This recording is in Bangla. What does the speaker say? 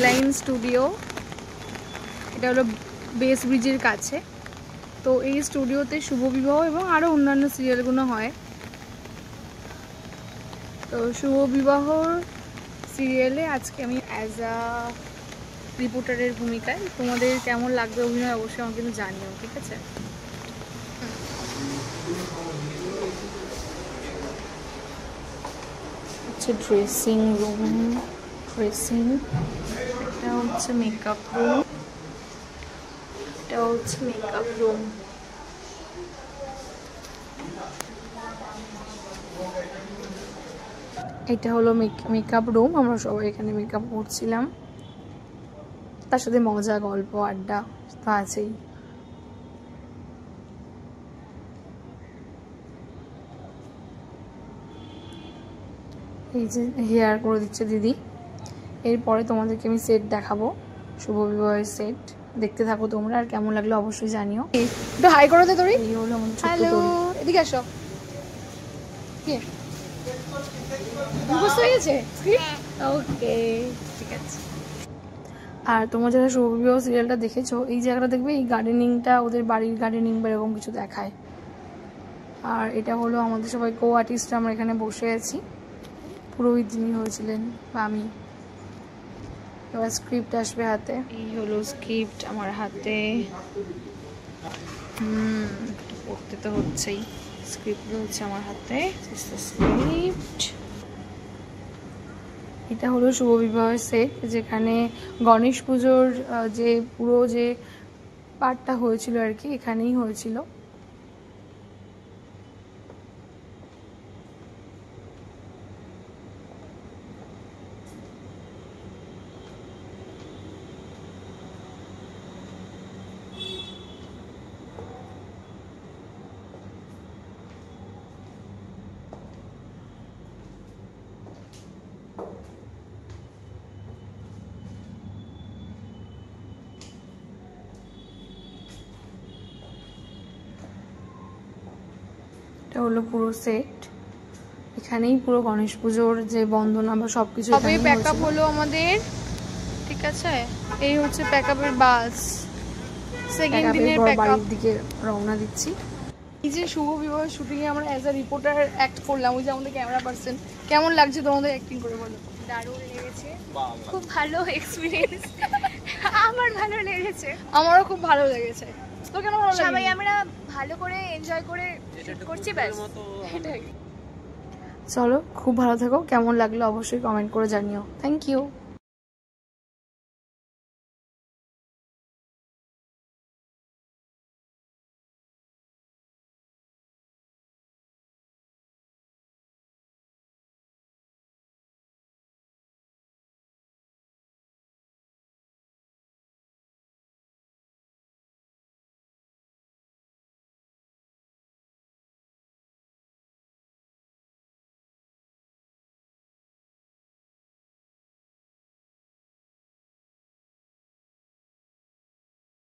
লাইন স্টুডিও, এটা হলো বেস ব্রিজের কাছে। তো এই স্টুডিওতে শুভবিবাহ এবং আরও অন্যান্য সিরিয়ালগুলো হয়। তো শুভবিবাহর সিরিয়ালে আজকে আমি অ্যাজ আ রিপোর্টারের ভূমিকায়। তোমাদের কেমন লাগবে অভিনয় অবশ্যই আমাকে কিন্তু জানিও, ঠিক আছে? হচ্ছে ড্রেসিং রুম, ড্রেসিং, এটা হচ্ছে মেকআপ রুম, এটা হচ্ছে মেকআপ রুম। এটা হলো মেকআপ রুম, আমরা সবাই এখানে মেকআপ করছিলাম, তার সাথে মজা গল্প আড্ডা তো আছেই। এই যে হেয়ার করে দিচ্ছে দিদি। এরপরে তোমাদেরকে আমি সেট দেখাবো, শুভবিবাহের সেট, দেখতে থাকো তোমরা, আর কেমন লাগলো অবশ্যই জানিও। একটু হাই করো তো তোরি। এই হলো আমাদের ছোট্ট তোরি। এদিকে আসো। কে মুখস্থ হয়ে গেছে স্ক্রিপ্ট? ওকে, ঠিক আছে। আর তোমরা যারা শুভবিবাহ সিরিয়ালটা দেখেছো, এই জায়গাটা দেখবে, এই গার্ডেনিংটা ওদের বাড়ির গার্ডেনিং বা এরকম কিছু দেখায়। আর এটা হলো আমাদের সবাই কো আর্টিস্টরা, আমরা এখানে বসে আছি। পুরোহিত যিনি হয়েছিলেন বা আমি। এবার স্ক্রিপ্ট আসবে হাতে। এই হলো স্ক্রিপ্ট আমার হাতে। পড়তে তো হচ্ছেই। স্ক্রিপ্ট রয়েছে আমার হাতে, স্ক্রিপ্ট। এটা হলো শুভবিবাহের সেট, যেখানে গণেশ পুজোর যে পুরো যে পার্টটা হয়েছিল আর কি, এখানেই হয়েছিল। এটা হলো পুরো সেট, এখানেই পুরো গণেশ পুজোর যে বন্দনা বা সবকিছু সবই প্যাকআপ হলো আমাদের, ঠিক আছে? এই হচ্ছে প্যাকআপের বাস, সেকেন্ড দিনের প্যাকআপ দিকে রওনা দিচ্ছি। এই যে শুভবিবাহ শুটিং এ আমরা অ্যাজ আ রিপোর্টার অ্যাক্ট করলাম, ওই যে আমাদের ক্যামেরা পার্সন। কেমন লাগছে তোমাদের অ্যাক্টিং করে বলো? দারুণ লেগেছে, খুব ভালো এক্সপীরিয়েন্স। আমার ভালো লেগেছে, আমারও খুব ভালো লেগেছে। তো কেন ভালো লাগে? সবাই আমরা ভালো করে এনজয় করে করছি, ব্যাস এটাই। চলো, খুব ভালো থাকো, কেমন লাগলো অবশ্যই কমেন্ট করে জানিও। Thank you.